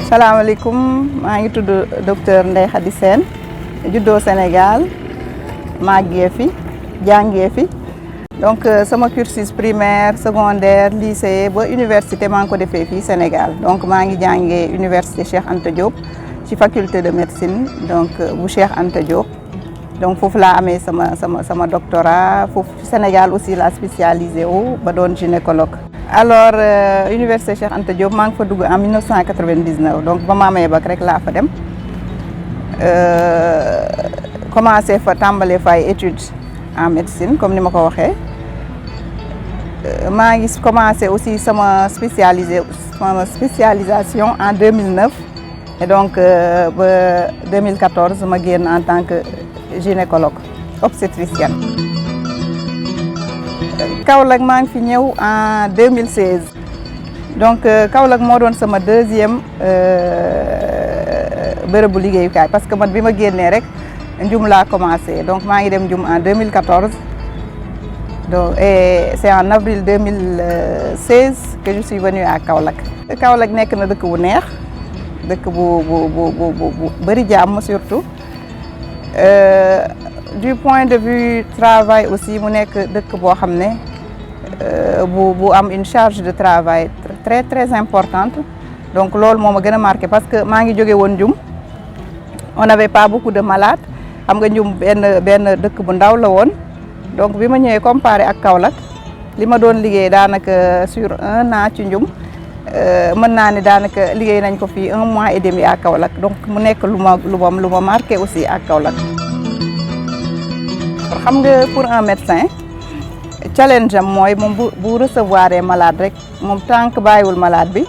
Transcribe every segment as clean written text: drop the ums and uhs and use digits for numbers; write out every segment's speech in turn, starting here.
salaamaaleykum maa ngi tudd docteur Ndeye Khady Sène juddoo Sénégal màggee fi jàngee fi donc sama cursus primaire secondaire lycée ba université maa ngi ko defee fii Sénégal donc maa ngi jàngee université Cheikh Anta Diop ci faculté de médecine donc bu Cheikh Anta Diop donc foofu laa amee sama doctorat foofu Sénégal aussi la spécialisé wu ba doon gynécologue. Alors université Cheikh Anta Diop maa ngi fa dugg en 1999 donc ba ma amee bac rek laa fa dem commencé fa tàmbalee fa ay études en médecine comme ni ma ko waxee maa ngi commencé aussi sama spécialisation en 2009 et donc ba 2014 ma génn en tant que gynécologue obstétricienne. Kaolack maa ngi fi ñëw en 2016 donc Kaolack moo doon sama deuxième bërëbu liggéeyukaay parce que man bi ma génnee rek Ndioum laa commencé donc maa ngi dem Ndioum en 2014 donc et c'est en avril 2016 que je suis venue à Kaolack. Kaolack nekk na dëkk bu neex dëkk bu bëri jàmm surtout. Du point de vue travail aussi mu nekk dëkk boo xam ne bu am une charge de travail très importante donc loolu moo ma gën a marqué parce que maa ngi jóge woon Ndioum on n'avait pas beaucoup de malades xam nga Ndioum benn dëkk bu ndaw la woon donc bi ma ñëwee comparé ak Kaolack li ma doon liggéey daanaka sur 1 an ci Ndioum mën naa ne daanaka liggéey nañ ko fii 1 mois et demi à Kaolack donc mu nekk lu ma marqué aussi ak Kaolack. xam nga pour un médecin challenge am mooy moom bu recevoir malade rek moom tant que bàyyiwul malade bi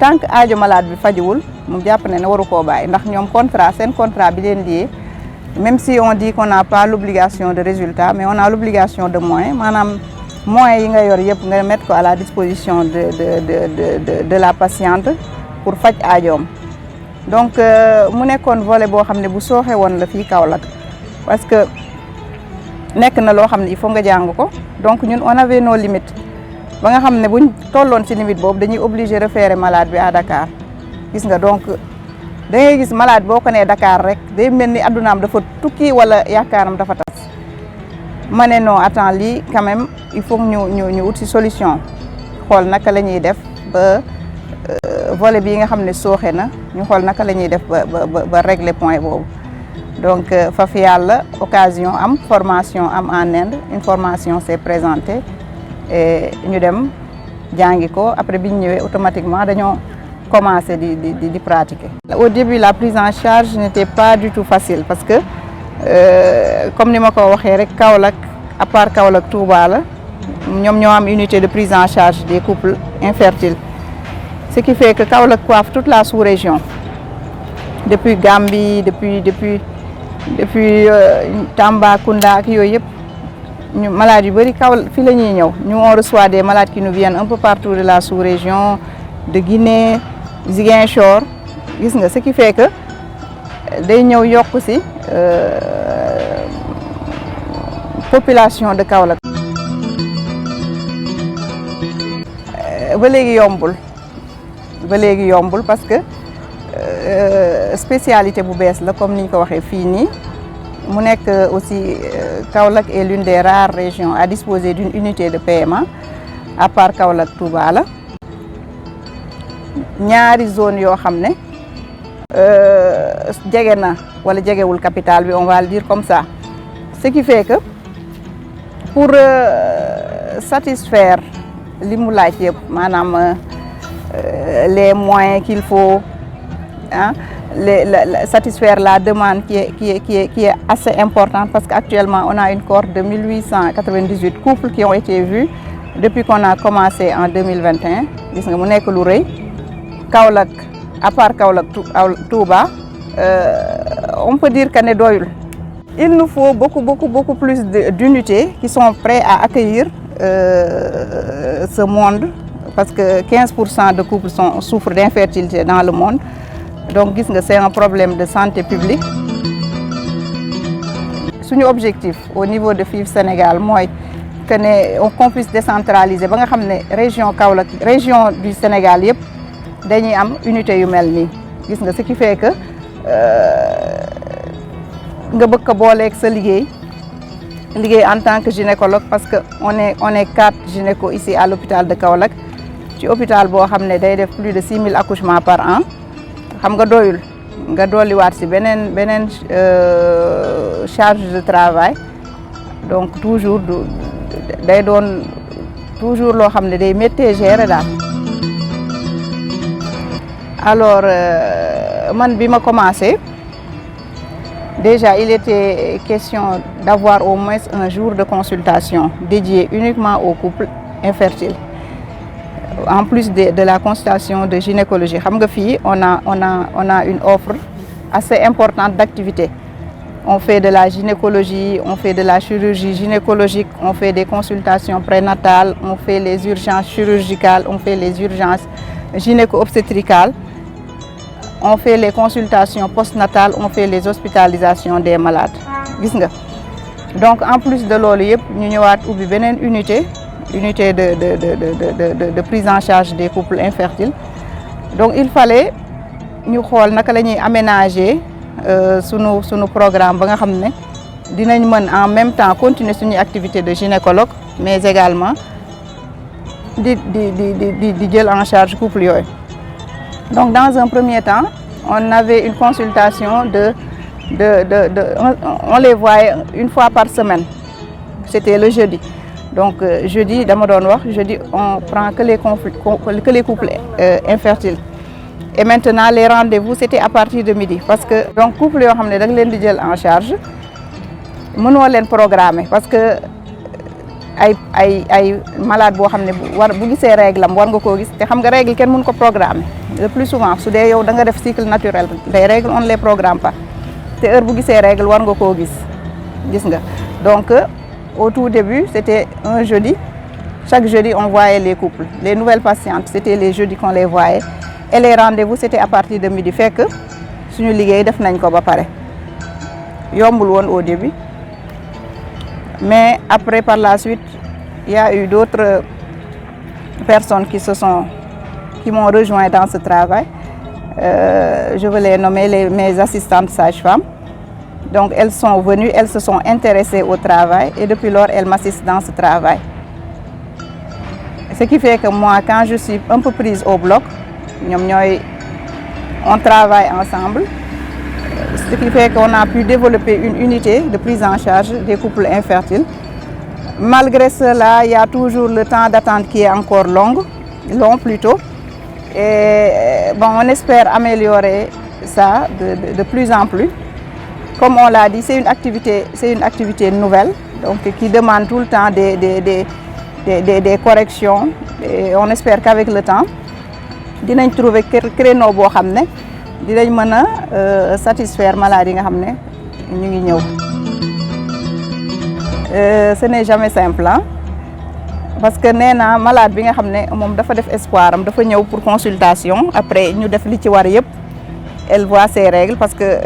tant que aajo malade bi fajiwul moom jàpp ne waru koo bàyyi ndax ñoom seen contrat bi leen lié même si on dit qu'on n'a pas l'obligation de résultat mais on a l'obligation de moyens maanaam moyens yi nga yor yëpp nga mettre ko à la disposition de la patiente pour faj aajoom donc mu nekkoon volet boo xam ne bu sooxe woon la fii Kaolack parce que nekk na loo xam ne il faut nga jàng ko donc ñun on avait nos limites ba nga xam ne buñ tolloon ci limite boobu dañuy obligé référer malade bi à Dakar gis nga donc da ngay gis malade boo ko nee Dakar rek day mel ni addunaam dafa tukki wala yaakaaram dafa tas ma ne non attends lii quand même il faut ñu ut ci solution xool naka la ñuy def ba volet bii nga xam ne sooxe na ñu xool naka la ñuy def ba régler point boobu. Donc fa fi yàlla occasion am formation am en Inde une formation s'est présentée et ñu dem jàngi ko après bi ñu ñëwee automatiquement dañoo commencé di pratiquer. Au début la prise en charge n'était pas du tout facile parce que comme ni ma ko waxee rek Kaolack à part Kaolack Touba la ñoom ñoo am unité de prise en charge des couples infertiles ce qui fait que Kaolack coiffe toute la sous-région depuis Gambie depuis Tambacounda ak yooyu yëpp ñu malades yu bëri kaw fii la ñuy ñëw ñu on reçoit des malades qui nous viennent un peu partout de la sous-région de Guinée Ziguinchor gis nga ce qui fait que day ñëw yokk ci population de Kaolack. ba léegi yombul parce que spécialité bu bees la comme niñ ko waxee fii nii mu nekk aussi Kaolack est l'une des rares régions à disposer d'une unité de PMA à part Kaolack Touba la ñaari zone yoo xam ne jege na wala jegewul capitale bi on va le dire comme ça ce qui fait que pour satisfaire li mu laaj yëpp maanaam les moyens qu'il faut, hein, satisfaire la demande qui est assez importante parce qu'actuellement on a une cohorte de 1898 couples qui ont été vus depuis qu'on a commencé en 2021. Gis nga mu nekk lu rëy Kaolack, à part Kaolack Touba, on peut dire que ne doyul. Il nous faut beaucoup plus d'unités qui sont prêts à accueillir ce monde parce que 15% de couples souffrent d'infertilité dans le monde. Donc c'est un problème de santé publique. Notre objectif au niveau de FIV Sénégal, c'est qu'on puisse décentraliser. Ba nga xam ne région du Sénégal yëpp dañuy am unité yu mel nii. Gis nga ce qui fait que nga bëgg ko booleeg sa liggéey en tant que gynécologue parce que on est 4 gynécos ici à l'hôpital de Kaolack. Ci hôpital boo xam ne day def plus de 6000 accouchements par an. Xam nga doyul nga dolliwaat ci beneen charge de travail donc toujours day doon toujours loo xam ne day métti gérer daal. Alors man bi ma commencé déjà il était question d'avoir au moins un jour de consultation dédié uniquement aux couples infertiles. En plus de la consultation de gynécologie, on a une offre assez importante d'activités. On fait de la gynécologie, on fait de la chirurgie gynécologique, on fait des consultations prénatales, on fait les urgences chirurgicales, on fait les urgences gynéco-obstétricales, on fait les consultations postnatales, on fait les hospitalisations des malades. Donc en plus de loolu nous avons une unité de prise en charge des couples infertiles. Donc il fallait nous aménager nos programme ba nga xamné dinañ en même temps continuer suñu activité de gynécologue mais également di jël en charge couple yoy. Donc dans un premier temps on avait une consultation on les voyait une fois par semaine. C'était le jeudi. Donc jeudi on prend que les couples infertiles. Et maintenant les rendez-vous c'était à partir de midi parce que donc couple yoo xam ne da nga leen di jël en charge mënoo leen programmer parce que ay malade boo xam ne bu gisee règle am war nga koo gis te xam nga règle kenn mën ko programmer le plus souvent su dee yow da nga def cycle naturel les règles on ne les programme pas te heure bu gisee règle war nga koo gis nga donc au tout début c'était un jeudi chaque jeudi on voyait les couples les nouvelles patientes c'était les jeudis qu'on les voyait. Et les rendez-vous c'était à partir de midi fait que suñu liggéey def nañ ko ba paré yombul won au début mais après par la suite il y a eu d'autres personnes qui m'ont rejoint dans ce travail. Je veux les nommer mes assistantes sages-femmes. Donc elles sont venues, elles se sont intéressées au travail et depuis lors elles m'assistent dans ce travail. Ce qui fait que moi quand je suis un peu prise au bloc, on travaille ensemble, ce qui fait qu'on a pu développer une unité de prise en charge des couples infertiles. Malgré cela, il y a toujours le temps d'attente qui est encore long plutôt. Et bon, on espère améliorer ça de plus en plus. Comme on l'a dit, c'est une activité nouvelle, donc qui demande tout le temps des corrections. Et on espère qu'avec le temps, dinañ trouver créneau boo xam ne dinañ mën a satisfaire malade yi nga xam ne ñu ngi ñëw. Ce n'est jamais simple parce que nee naa malade bi nga xam ne moom dafa def espoir am dafa ñëw pour consultation après ñu def li ci war yëpp elle voit ses règles parce que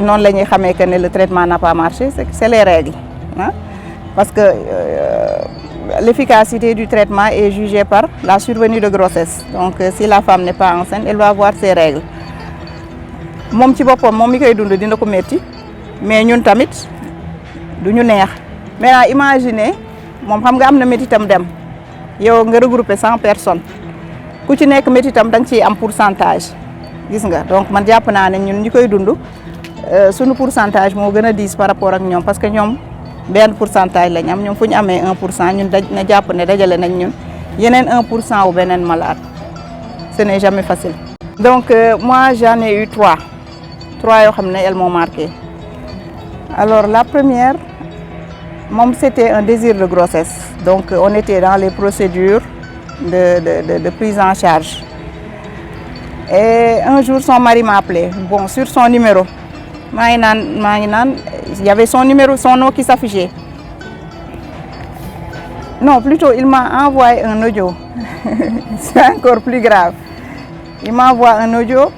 noonu la ñuy xamee que ne le traitement n'a pas marché c'est les règles parce que l'efficacité du traitement est jugée par la survenue de grossesse. Donc si la femme n'est pas enceinte, elle va avoir ses règles. Mom ci bopom mom mi koy dund dina ko metti mais ñun tamit duñu neex. Maintenant imaginez mom xam nga am na métitam dem yow nga regrouper 100 personnes ku ci nekk métitam dang ci am pourcentage gis nga donc man japp naa ne ñun ñi koy dund suñu pourcentage moo gën a diis par rapport ak ñoom parce que ñoom benn pourcentage lañ am ñoom fu ñu amee 1% ñun na jàpp ne dajale nañ ñun yeneen 1% wu beneen malade ce n'est jamais facile. Donc moi j'en ai eu trois yoo xam ne elles m'ont marqué. Alors la première moom c'était un désir de grossesse, donc on était dans les procédures de prise en charge et un jour son mari m'a appelé, bon, sur son numéro maa ngi naan il y avait son numéro, son nom qui s'affichait. Non, plutôt il m'a envoyé un audio. C'est encore plus grave. Il m'envoie un audio,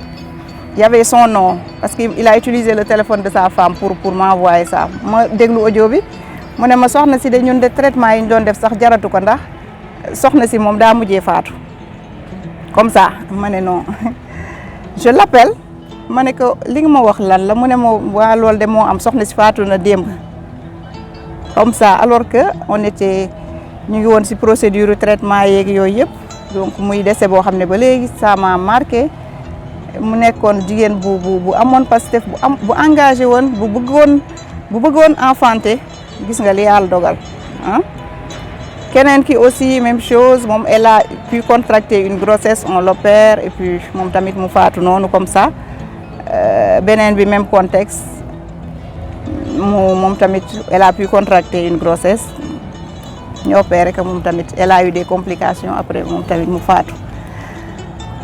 il y avait son nom parce qu'il a utilisé le téléphone de sa femme pour m'envoyer ça. Ma déglu audio bi mu ne ma soxna si de ñun de traitement yi ñu doon def sax jaratu ko ndax soxna si moom daa mujjee faatu. Comme ça ma ne non. Je l'appelle, ma ne ko li nga ma wax lan la, mu ne ma waa loolu de moo am, soxna si faatu na démb. Comme ça, alors que on était ñu ngi woon ci procédure traitement yeeg yooyu yëpp, donc muy décès boo xam ne ba léegi ça m'a marqué. Mu nekkoon jigéen bu amoon Pastef bu engagé woon bu bëggoon enfanter, gis nga li Yàlla dogal ah. Keneen ki aussi même chose, moom elle a pu contracter une grossesse, on l'opère et puis moom tamit mu faatu noonu comme ça. Beneen bi même contexte, moom tamit elle a pu contracter une grossesse, ñu opéré que moom tamit elle a eu des complications après moom tamit mu faatu.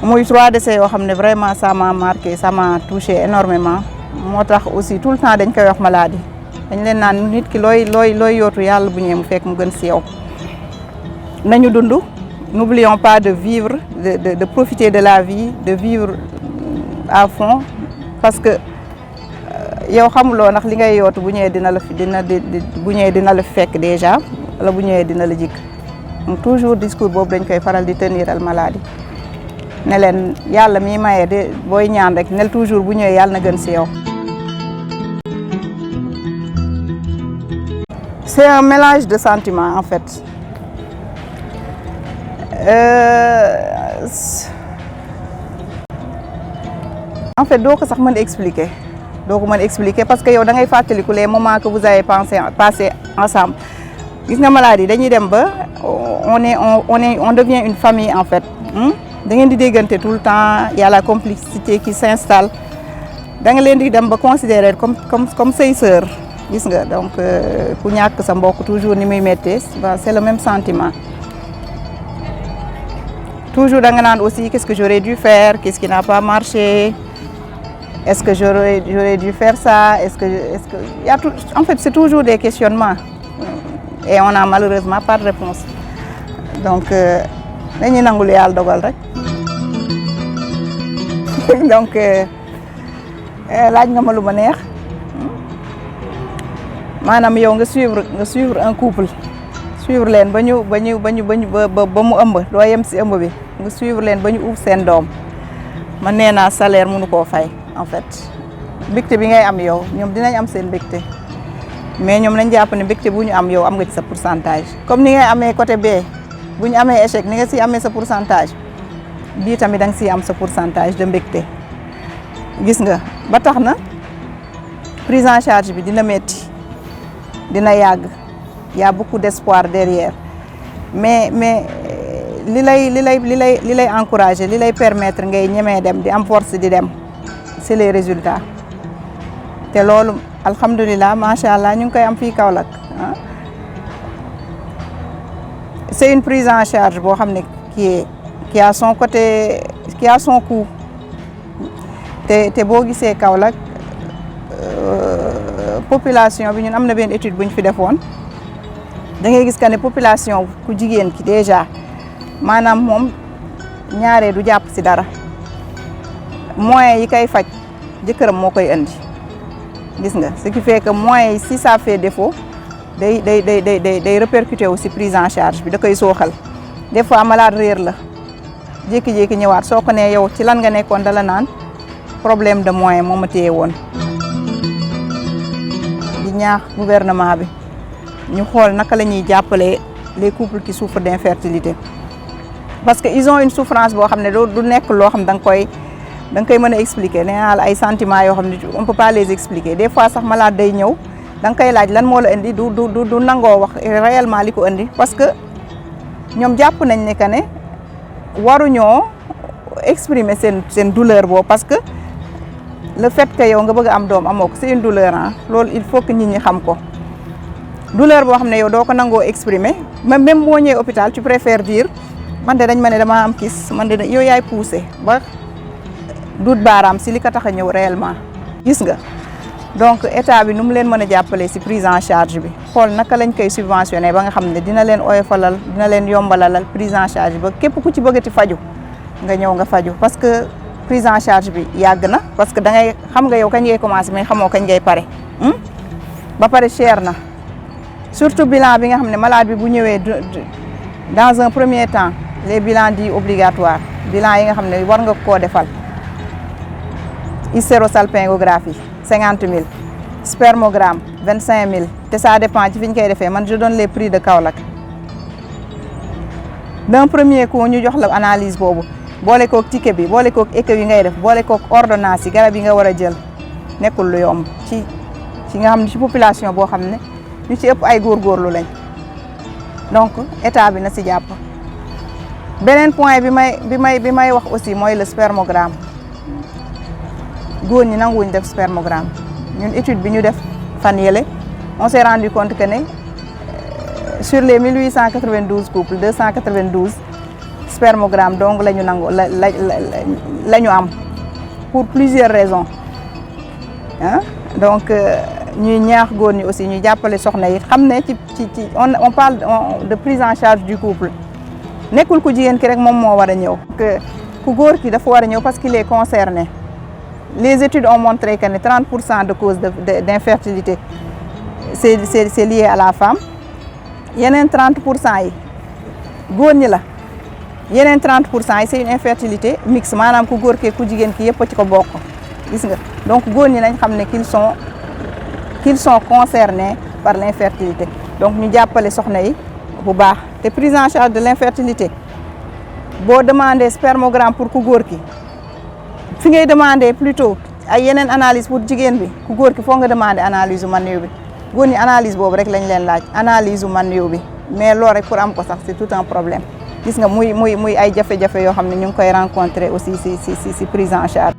Muy 3 décès yoo xam ne vraiment ça m'a marqué, ça m'a touché énormément. Moo tax aussi tout le temps dañ koy wax maladie, dañ leen naan nit ki looy yootu Yàlla bu ñëwee mu fekk mu gën ci yow. Nañu dund, n'oublions pas de vivre, de profiter de la vie, de vivre à fond, parce que yow xamuloo ndax li ngay yootu bu ñëwee dina la fekk déjà wala bu ñëwee dina la jik. Donc toujours discours boobu dañ koy faral di tenir al maladie. Ne leen Yàlla mi maye de booy ñaan rek nel toujours bu ñëwee Yàlla na gën ci yow. C'est un mélange de sentiments en fait. En fait doo ko sax mën expliquer parce que yow da ngay fàttaliku les moments que vous avez passé ensemble. Gis nga maladie dañuy dem ba on devient une famille en fait. Da ngeen di déggante tout le temps, il y a la complicité qui s'installe. Da nga leen di dem ba considérer comme say sœurs, gis nga. Donc ku ñàkk sa mbokk toujours ni muy méttee, c'est le même sentiment. Toujours da nga naan aussi qu'est-ce que j'aurais dû faire, qu'est-ce qui n'a pas marché, est-ce que j'aurais dû faire ça, est-ce que il y a tout, en fait c'est toujours des questionnements et on a malheureusement pas de réponse. Donc dañuy nangu lu Yàlla dogal rek. Donc laaj nga ma lu ma neex, maanaam yow nga suivre un couple, suivre leen ba mu ëmb, doo yem ci ëmb bi, nga suivre leen ba ñu uuf seen doom. Man nee naa salaire mënu koo fay en fait. Mbégte bi ngay am yow ñoom dinañ am seen mbégte, mais ñoom lañ jàpp ne mbégte bu ñu am yow am nga ci sa pourcentage. Comme ni ngay amee côté B, bu ñu amee échec ni nga ci amee sa pourcentage, bii tamit da nga ciy am sa pourcentage de mbégte. Gis nga ba tax na prise en charge bi dina metti, dina yàgg, y a beaucoup d'espoir derrière, mais li lay encourager, li lay permettre ngay ñemee dem di am force di dem, c'est les résultats. Te loolu alhamdulilah macha allah ñu ngi koy am fii Kaolack ah. C'est une prise en charge boo xam ne qui a son côté, qui a son coût. te boo gisee Kaolack population bi ñun am na benn étude bu ñu fi defoon, da ngay gis que ne population ku jigéen ki déjà maanaam moom ñaaree du jàpp ci dara, moyens yi koy faj jëkkëram moo koy indi. Gis nga ce qui fait que moyens yi si ça fait défaut day répercuter aussi prise en charge bi, da koy sooxal. Des fois malade réer la jékki-jékki ñëwaat, soo ko nee yow ci lan nga nekkoon dala naan problème de moyens moo ma téye woon. Di ñaax gouvernement bi ñu xool naka la ñuy jàppale les couples qui souffrent d'infertilité, parce que ils ont une souffrance boo xam ne du nekk loo xam da nga koy mën a expliquer. Nee naa la ay sentiments yoo xam ne on peut pas les expliquer. Des fois sax malade day ñëw da nga koy laaj lan moo la indi, du nangoo wax réellement li ko indi, parce que ñoom jàpp nañ ne que ne waruñoo exprimer seen douleur boobu parce que le fait que yow nga bëgg am doom amoo ko c'est une douleur loolu il faut que nit ñi xam ko douleur boo xam ne yow doo ko nangoo exprimer même boo ñëwee hôpital tu préfères dire man de dañ ma ne damaa am kiis man de yow yaay poussé ba duut baaraam si li ko tax a ñëw réellement gis nga donc état bi nu mu leen mën a jàppale si prise en charge bi xool naka lañ koy subventionné ba nga xam ne dina leen oyofalal dina leen yombalalal prise en charge ba képp ku ci bëggati faju nga ñëw nga faju parce que prise en charge bi yàgg na parce que da ngay xam nga yow kañ ngay commencé mais xamoo kañ ngay pare ba pare cher na surtout bilan bi nga xam ne malade bi bu ñëwee dans un premier temps les bilans dits obligatoires bilan yi nga xam ne war nga koo defal hystérosalpingographie 50 000 spermogramme 25 000 te ça dépend ci fi ñu koy defee man je donne les prix de Kaolack d'un premier coup ñu jox la analyse boobu boole kook ticket bi boole kook écho yi ngay def boole kook ordonnance yi garab yi nga war a jël nekkul lu yomb ci nga xam ne ci population boo xam ne ñu ci ëpp ay góorgóorlu lañ donc état bi na si jàpp. beneen point bi may wax aussi mooy le spermogramme góor ñi nanguwuñ def spermogramme ñun étude bi ñu def fan yële on s'est rendu compte que ne sur les 1892 couples 292 spermogramme donc la ñu nangu la ñu am pour plusieurs raisons donc ñuy ñaax góor ñi aussi ñu jàppale soxna yi xam ne ci on parle de prise en charge du couple nekkul ku jigéen ki rek moom moo war a ñëw. ku góor ki dafa war a ñëw parce qu'il est concerné les études ont montré que ne 30% de causes d'infertilité c'est lié à la femme yeneen 30% yi góor ñi la yeneen 30% yi c'est une infertilité mixte maanaam ku góor ki ku jigéen ki yëpp ci ko bokk gis nga donc góor ñi nañ xam ne qu'ils sont concernés par l'infertilité donc ñu jàppale soxna yi bu baax te prise en charge de l'infertilité boo demandé spermogramme pour ku góor ki fi ngay demandé plutôt ay yeneen analyse pour jigéen bi ku góor ki foo nga demandé analyse u manioc bi góor ñi analyse boobu rek lañ leen laaj analyse u manioc bi mais loolu rek pour am ko sax c'est tout un problème gis nga muy ay jafe-jafe yoo xam ne ñu ngi koy rencontrer aussi si prise en charge